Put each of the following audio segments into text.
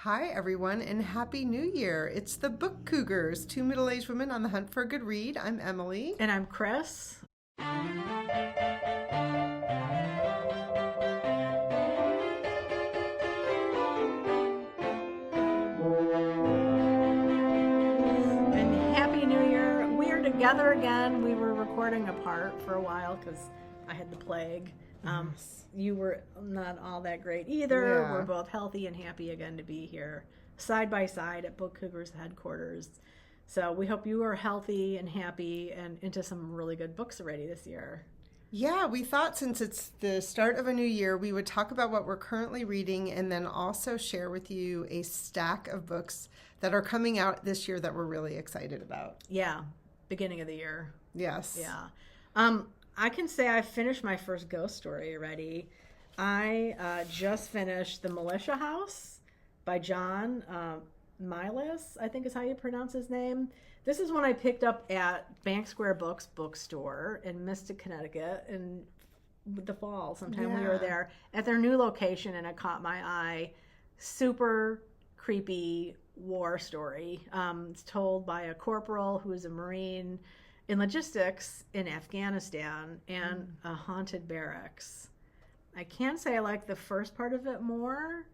Hi, everyone, and Happy New Year. It's the Book Cougars, two middle-aged women on the hunt for a good read. I'm Emily. And I'm Chris. And Happy New Year. We are together again. We were recording apart for a while because I had the plague. You were not all that great either. Yeah. We're both healthy and happy again to be here side by side at Book Cougars headquarters. So we hope you are healthy and happy and into some really good books already this year. yeah, we thought since it's the start of a new year, we would talk about what we're currently reading and then also share with you a stack of books that are coming out this year that we're really excited about. Yeah, beginning of the year. Yes. Yeah. I can say I finished my first ghost story already. I just finished The Militia House by John Milas, I think is how you pronounce his name. This is one I picked up at Bank Square Books bookstore in Mystic, Connecticut in the fall. Sometime we were there at their new location and it caught my eye. Super creepy war story. It's told by a corporal who is a Marine in logistics in Afghanistan and a haunted barracks. I can say I like the first part of it more.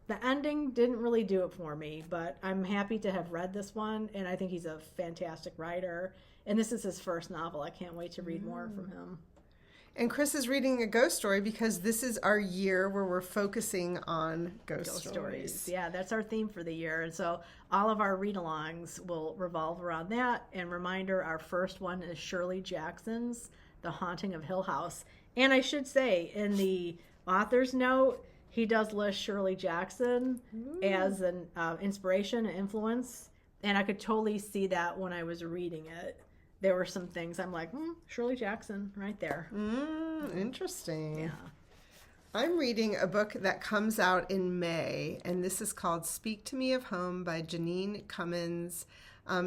The ending didn't really do it for me, but I'm happy to have read this one, and I think he's a fantastic writer. And this is his first novel. I can't wait to read more from him. And Chris is reading a ghost story because this is our year where we're focusing on ghost stories. Yeah, that's our theme for the year. And so all of our read-alongs will revolve around that. And reminder, our first one is Shirley Jackson's The Haunting of Hill House. And I should say, in the author's note, he does list Shirley Jackson as an inspiration and influence. And I could totally see that when I was reading it. There were some things I'm like, Shirley Jackson right there. Interesting. Yeah. I'm reading a book that comes out in May, and this is called Speak to Me of Home by Janine Cummins.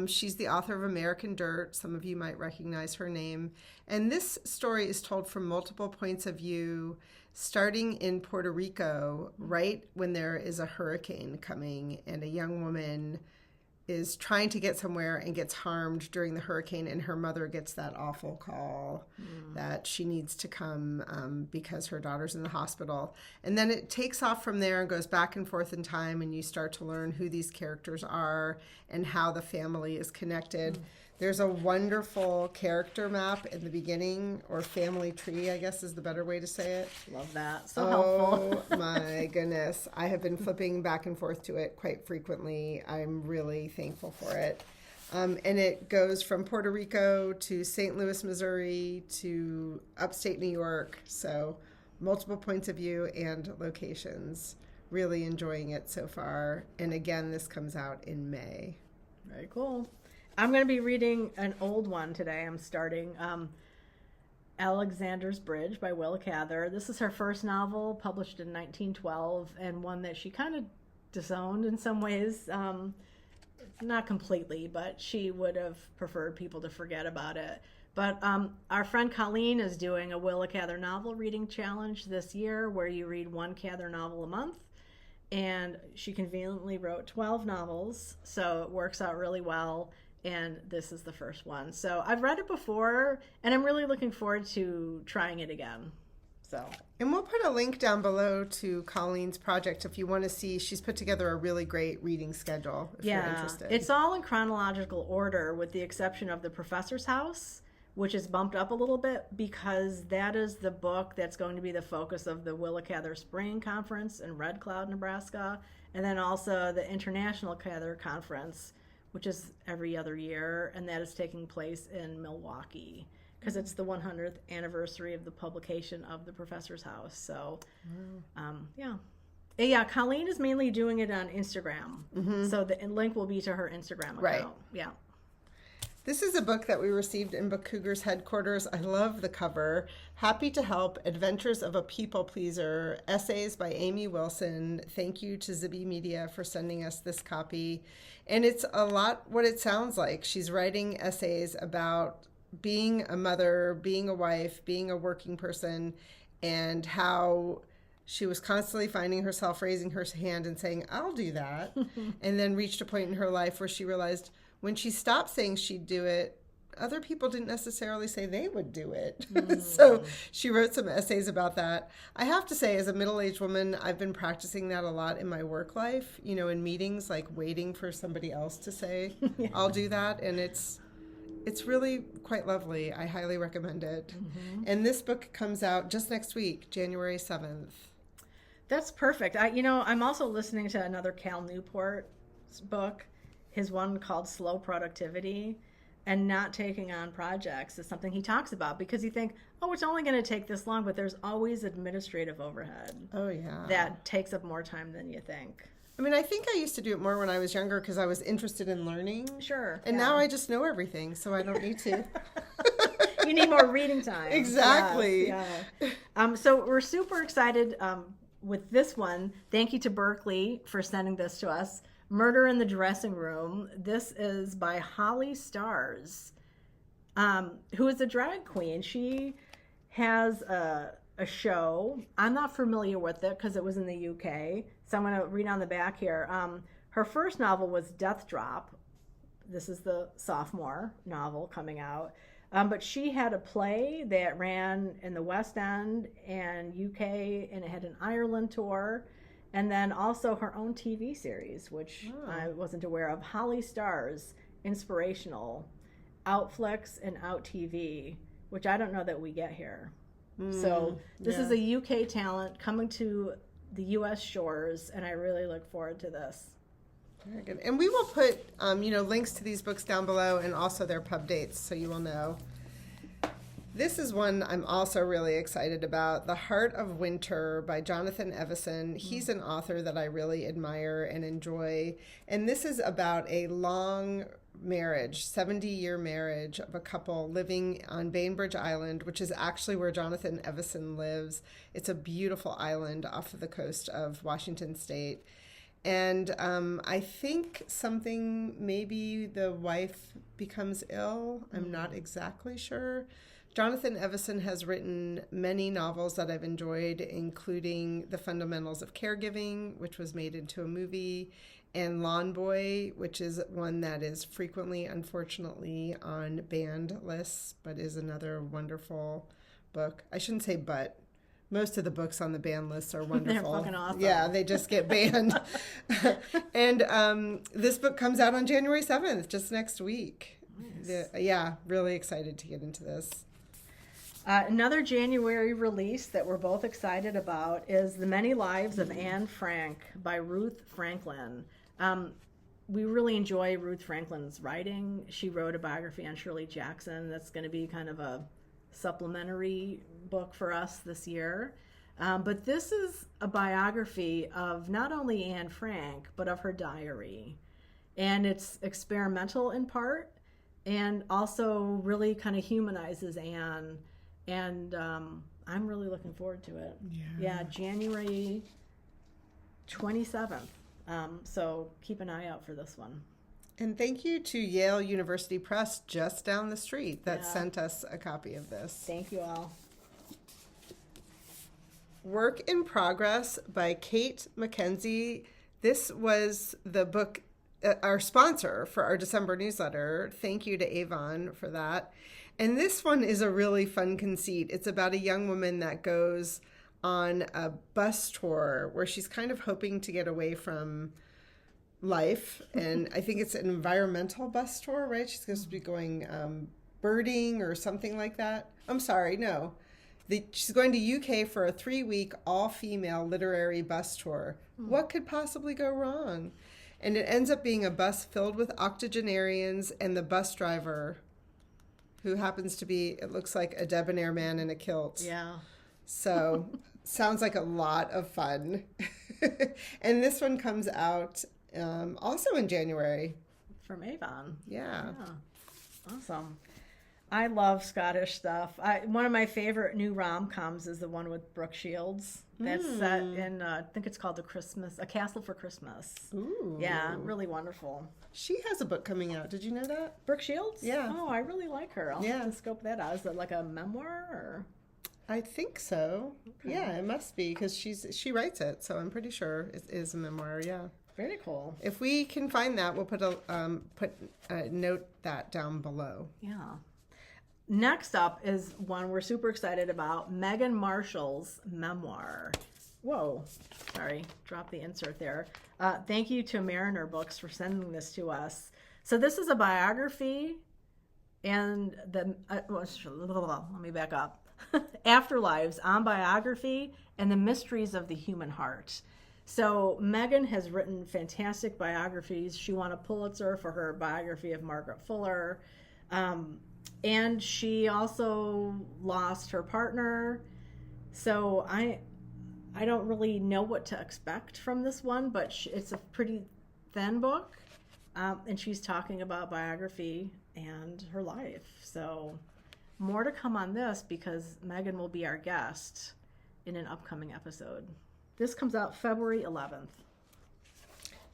She's the author of American Dirt. Some of you might recognize her name. And this story is told from multiple points of view, starting in Puerto Rico, right when there is a hurricane coming, and a young woman is trying to get somewhere and gets harmed during the hurricane, and her mother gets that awful call that she needs to come because her daughter's in the hospital. And then it takes off from there and goes back and forth in time, and you start to learn who these characters are and how the family is connected. There's a wonderful character map in the beginning, or family tree, I guess is the better way to say it. Love that. So helpful. Oh my goodness. I have been flipping back and forth to it quite frequently. I'm really thankful for it. And it goes from Puerto Rico to St. Louis, Missouri to upstate New York. So multiple points of view and locations. Really enjoying it so far. And again, this comes out in May. Very cool. I'm going to be reading an old one today. I'm starting Alexander's Bridge by Willa Cather. This is her first novel, published in 1912, and one that she kind of disowned in some ways. Not completely, but she would have preferred people to forget about it. But our friend Colleen is doing a Willa Cather novel reading challenge this year where you read one Cather novel a month. And she conveniently wrote 12 novels, so it works out really well. And this is the first one. So I've read it before, and I'm really looking forward to trying it again. And we'll put a link down below to Colleen's project if you want to see. She's put together a really great reading schedule if you're interested. It's all in chronological order with the exception of The Professor's House, which is bumped up a little bit because that is the book that's going to be the focus of the Willa Cather Spring Conference in Red Cloud, Nebraska, and then also the International Cather Conference, which is every other year, and that is taking place in Milwaukee because it's the 100th anniversary of the publication of The Professor's House. So, yeah, Colleen is mainly doing it on Instagram. So the link will be to her Instagram account. Right. Yeah. This is a book that we received in Book Cougars headquarters. I love the cover. Happy to Help, Adventures of a People Pleaser, Essays by Amy Wilson. Thank you to Zibby Media for sending us this copy. And it's a lot what it sounds like. She's writing essays about being a mother, being a wife, being a working person, and how She was constantly finding herself raising her hand and saying, I'll do that. And then reached a point in her life where she realized when she stopped saying she'd do it, other people didn't necessarily say they would do it. So she wrote some essays about that. I have to say, as a middle-aged woman, I've been practicing that a lot in my work life, you know, in meetings, like waiting for somebody else to say, I'll do that. And it's really quite lovely. I highly recommend it. And this book comes out just next week, January 7th. That's perfect. I'm also listening to another Cal Newport's book, his one called Slow Productivity. And not taking on projects is something he talks about because you think, oh, it's only going to take this long, but there's always administrative overhead. Oh, yeah. That takes up more time than you think. I mean, I think I used to do it more when I was younger because I was interested in learning. Sure. And now I just know everything, so I don't need to. You need more reading time. Exactly. Yes, yeah. So we're super excited with this one. Thank you to Berkeley for sending this to us. Murder in the Dressing Room. This is by Holly Stars, who is a drag queen. She has a show. I'm not familiar with it because it was in the UK. So I'm going to read on the back here. Her first novel was Death Drop. This is the sophomore novel coming out. But she had a play that ran in the West End and UK, and it had an Ireland tour. And then also her own TV series, which I wasn't aware of. Holly Stars, Inspirational, Outflix and Out TV, which I don't know that we get here. So this is a UK talent coming to the U.S. shores, and I really look forward to this. Very good. And we will put, links to these books down below and also their pub dates so you will know. This is one I'm also really excited about, The Heart of Winter by Jonathan Evison. He's an author that I really admire and enjoy. And this is about a long marriage, 70-year marriage of a couple living on Bainbridge Island, which is actually where Jonathan Evison lives. It's a beautiful island off of the coast of Washington State. And I think maybe the wife becomes ill. I'm not exactly sure. Jonathan Evison has written many novels that I've enjoyed, including The Fundamentals of Caregiving, which was made into a movie, and Lawn Boy, which is one that is frequently, unfortunately, on banned lists, but is another wonderful book. I shouldn't say but. Most of the books on the ban lists are wonderful. They're fucking awesome. Yeah, they just get banned. And this book comes out on January 7th, just next week. Nice. Really excited to get into this. Another January release that we're both excited about is The Many Lives of Anne Frank by Ruth Franklin. We really enjoy Ruth Franklin's writing. She wrote a biography on Shirley Jackson that's going to be kind of a supplementary book for us this year. But this is a biography of not only Anne Frank, but of her diary. And it's experimental in part and also really kind of humanizes Anne. And I'm really looking forward to it. Yeah, January 27th. So keep an eye out for this one. And thank you to Yale University Press just down the street that sent us a copy of this. Thank you all. Work in Progress by Kate McKenzie. This was the book, our sponsor for our December newsletter. Thank you to Avon for that. And this one is a really fun conceit. It's about a young woman that goes on a bus tour where she's kind of hoping to get away from life. And I think it's an environmental bus tour, right? She's supposed to be going birding or something like that. I'm sorry, no. She's going to UK for a 3-week all-female literary bus tour. What could possibly go wrong? And it ends up being a bus filled with octogenarians and the bus driver, who happens to be, it looks like, a debonair man in a kilt. Yeah. So, sounds like a lot of fun. And this one comes out also in January. From Avon. Yeah. Awesome. I love Scottish stuff. One of my favorite new rom-coms is the one with Brooke Shields. That's set in, I think it's called A Castle for Christmas. Ooh. Yeah, really wonderful. She has a book coming out. Did you know that? Brooke Shields? Yeah. Oh, I really like her. I'll have to scope that out. Is it like a memoir or? I think so. Okay. Yeah, it must be because she writes it, so I'm pretty sure it is a memoir. Yeah. Very cool. If we can find that, we'll put a note that down below. Yeah. Next up is one we're super excited about, Megan Marshall's memoir. Whoa, sorry, dropped the insert there. Thank you to Mariner Books for sending this to us. So this is a biography, and let me back up. Afterlives on biography and the mysteries of the human heart. So Megan has written fantastic biographies. She won a Pulitzer for her biography of Margaret Fuller. And she also lost her partner. So I don't really know what to expect from this one, but it's a pretty thin book. And she's talking about biography and her life. So more to come on this because Megan will be our guest in an upcoming episode. This comes out February 11th.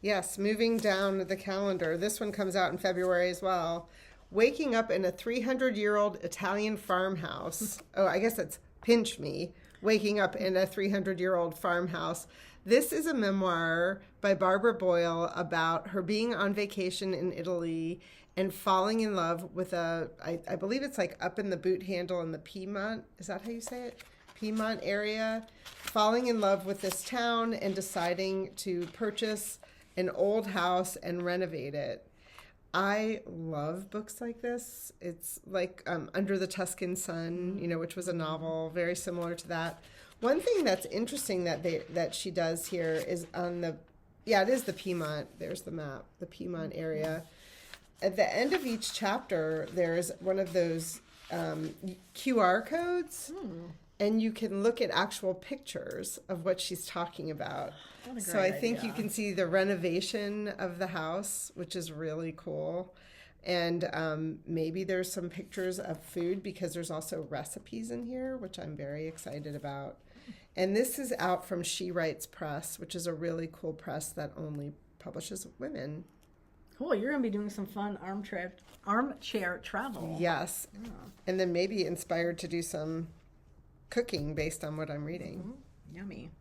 Yes, moving down the calendar. This one comes out in February as well. Waking up in a 300-year-old Italian farmhouse. Oh, I guess it's Pinch Me. Waking up in a 300-year-old farmhouse. This is a memoir by Barbara Boyle about her being on vacation in Italy and falling in love with I believe it's like up in the boot handle in the Piedmont. Is that how you say it? Piedmont area. Falling in love with this town and deciding to purchase an old house and renovate it. I love books like this. It's like Under the Tuscan Sun, which was a novel very similar to that. One thing that's interesting that she does here is it is the Piedmont. There's the map, the Piedmont area. At the end of each chapter, there's one of those QR codes, and you can look at actual pictures of what she's talking about. So I think you can see the renovation of the house, which is really cool. And maybe there's some pictures of food because there's also recipes in here, which I'm very excited about. And this is out from She Writes Press, which is a really cool press that only publishes women. Cool. You're going to be doing some fun armchair travel. Yes. Yeah. And then maybe inspired to do some cooking based on what I'm reading. Mm-hmm. Yummy.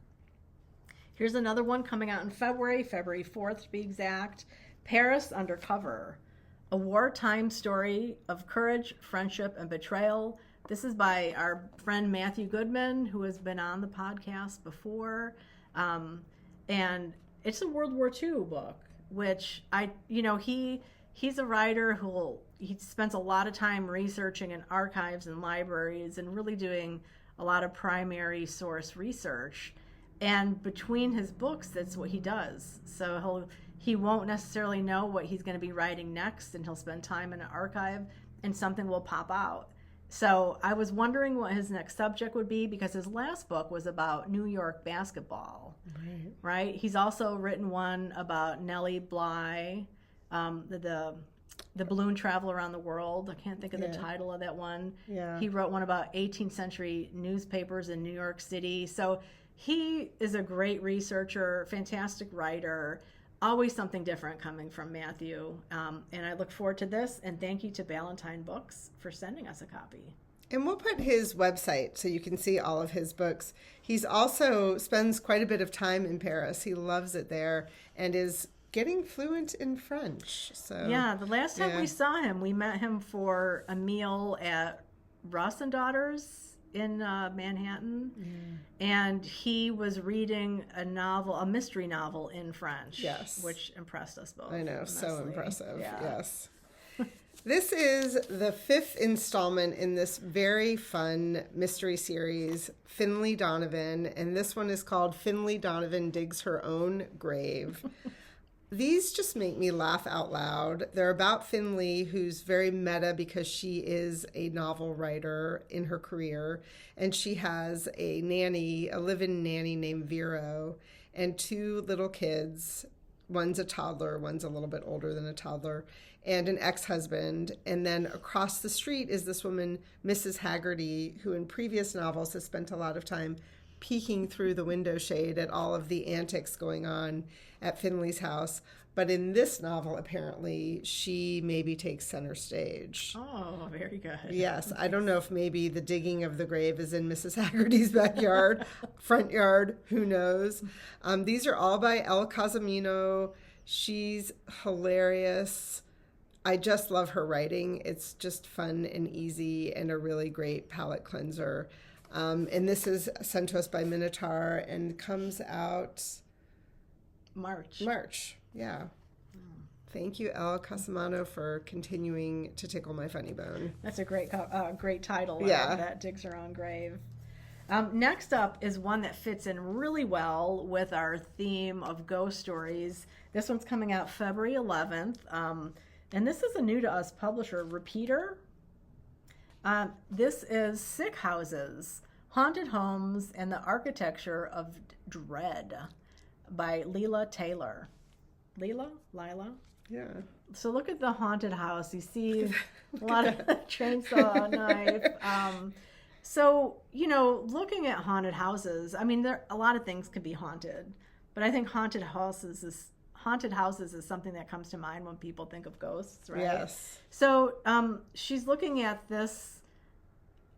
Here's another one coming out in February 4th to be exact. Paris Undercover, a wartime story of courage, friendship, and betrayal. This is by our friend Matthew Goodman, who has been on the podcast before. And it's a World War II book, which he's a writer he spends a lot of time researching in archives and libraries and really doing a lot of primary source research. And between his books, that's what he does. So he won't necessarily know what he's going to be writing next, and he'll spend time in an archive, and something will pop out. So I was wondering what his next subject would be because his last book was about New York basketball. Right? He's also written one about Nellie Bly, the balloon travel around the world. I can't think of the title of that one. Yeah. He wrote one about 18th century newspapers in New York City. So he is a great researcher, fantastic writer, always something different coming from Matthew. And I look forward to this. And thank you to Ballantine Books for sending us a copy. And we'll put his website so you can see all of his books. He's also spends quite a bit of time in Paris. He loves it there and is getting fluent in French. So yeah, the last time we saw him, we met him for a meal at Ross and Daughters in Manhattan, and he was reading a mystery novel in French, which impressed us both. I know, immensely. So impressive. Yeah. Yes. This is the 5th installment in this very fun mystery series, Finley Donovan, and this one is called Finley Donovan Digs Her Own Grave. These just make me laugh out loud. They're about Finley, who's very meta because she is a novel writer in her career, and she has a live-in nanny named Vero, and 2 little kids. One's a toddler, one's a little bit older than a toddler, and an ex-husband. And then across the street is this woman, Mrs. Haggerty, who in previous novels has spent a lot of time peeking through the window shade at all of the antics going on at Finley's house. But in this novel, apparently, she maybe takes center stage. Oh, very good. Yes. I don't know if maybe the digging of the grave is in Mrs. Haggerty's backyard, front yard, who knows. These are all by Elle Cosimino. She's hilarious. I just love her writing. It's just fun and easy and a really great palate cleanser. And this is sent to us by Minotaur and comes out March. Yeah. Thank you, Elle Cosimano, for continuing to tickle my funny bone. That's a great title. Yeah. That digs her own grave. Next up is one that fits in really well with our theme of ghost stories. This one's coming out February 11th. And this is a new to us publisher, Repeater. This is Sick Houses, Haunted Homes, and the Architecture of Dread by Lila Taylor. Lila? Yeah. So look at the haunted house. You see a lot of chainsaw, knife. So, looking at haunted houses, I mean, a lot of things can be haunted, but I think haunted houses is something that comes to mind when people think of ghosts, right? Yes. So she's looking at this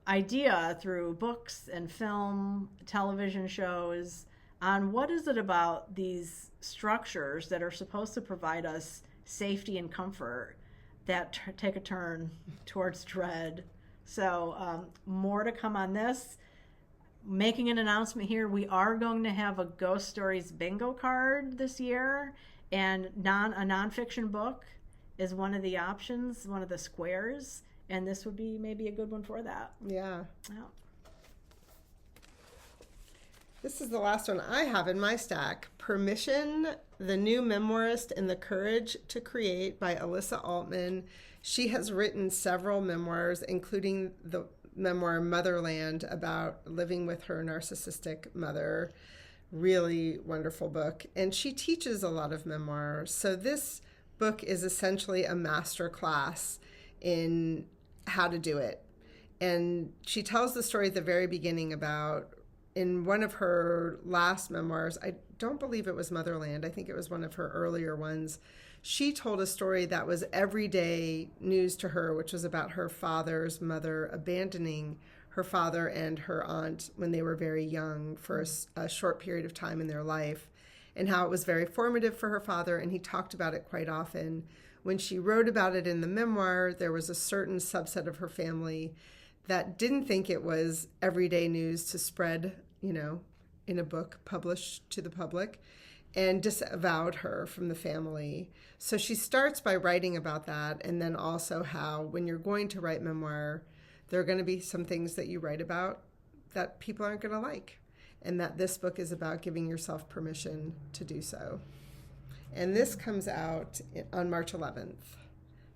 idea through books and film, television shows, on what is it about these structures that are supposed to provide us safety and comfort that take a turn towards dread. So more to come on this. Making an announcement here, we are going to have a Ghost Stories bingo card this year, and a nonfiction book is one of the options, one of the squares, and this would be maybe a good one for that. Yeah. Yeah. This is the last one I have in my stack. Permission, The New Memoirist and the Courage to Create by Alyssa Altman. She has written several memoirs, including the memoir Motherland, about living with her narcissistic mother. Really wonderful book. And she teaches a lot of memoirs. So this book is essentially a master class in how to do it. And she tells the story at the very beginning about, in one of her last memoirs, I don't believe it was Motherland, I think it was one of her earlier ones, she told a story that was everyday news to her, which was about her father's mother abandoning her father and her aunt when they were very young for a short period of time in their life, and how it was very formative for her father, and he talked about it quite often. When she wrote about it in the memoir, there was a certain subset of her family that didn't think it was everyday news to spread, in a book published to the public, and disavowed her from the family. So she starts by writing about that, and then also how when you're going to write memoir, there are going to be some things that you write about that people aren't going to like, and that this book is about giving yourself permission to do so. And this comes out on March 11th.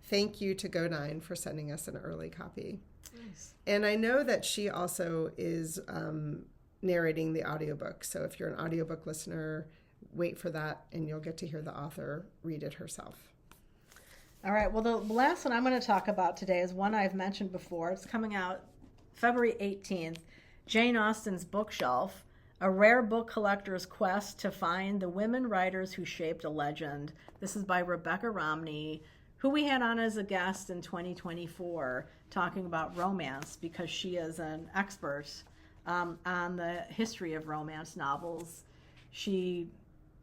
Thank you to Go9 for sending us an early copy. Nice. And I know that she also is narrating the audiobook. So if you're an audiobook listener, wait for that and you'll get to hear the author read it herself. All right. Well, the last one I'm going to talk about today is one I've mentioned before. It's coming out February 18th. Jane Austen's Bookshelf, a rare book collector's quest to find the women writers who shaped a legend. This is by Rebecca Romney, who we had on as a guest in 2024, talking about romance because she is an expert on the history of romance novels. She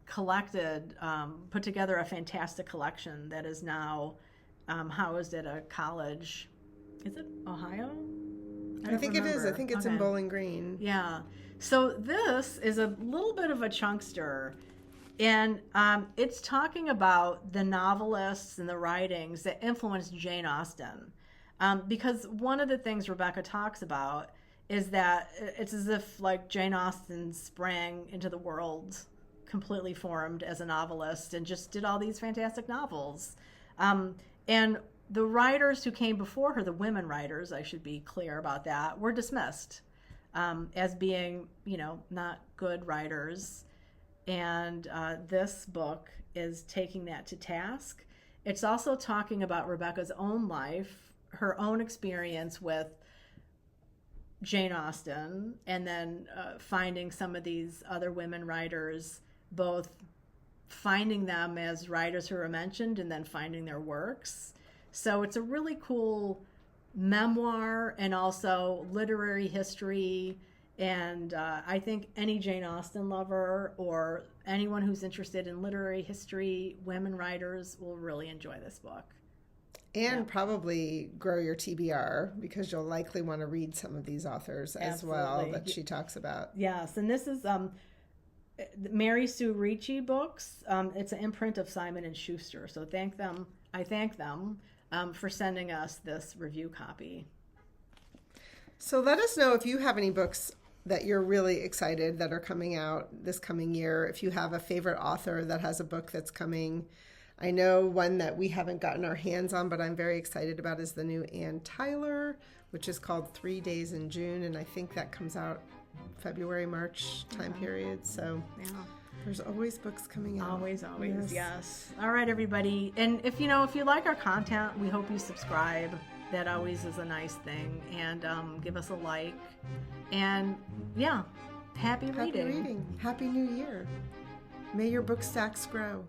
put together a fantastic collection that is now housed at a college. Is it Ohio? I think it is. I think it's in Bowling Green. Yeah. So this is a little bit of a chunkster. And it's talking about the novelists and the writings that influenced Jane Austen. Because one of the things Rebecca talks about is that it's as if like Jane Austen sprang into the world completely formed as a novelist and just did all these fantastic novels. And the writers who came before her, the women writers, I should be clear about that, were dismissed as being, not good writers. And this book is taking that to task. It's also talking about Rebecca's own life, her own experience with Jane Austen, and then finding some of these other women writers, both finding them as writers who are mentioned and then finding their works. So it's a really cool memoir and also literary history. And I think any Jane Austen lover or anyone who's interested in literary history, women writers, will really enjoy this book. And probably grow your TBR, because you'll likely want to read some of these authors as well that she talks about. Yes, and this is Mary Sue Ricci books. It's an imprint of Simon & Schuster. So I thank them for sending us this review copy. So let us know if you have any books that you're really excited that are coming out this coming year. If you have a favorite author that has a book that's coming. I know one that we haven't gotten our hands on, but I'm very excited about is the new Ann Tyler, which is called 3 Days in June. And I think that comes out February, March time period. So there's always books coming out. Always, yes. All right, everybody. And if you like our content, we hope you subscribe. That always is a nice thing. And give us a like. And happy reading. Happy New Year. May your book stacks grow.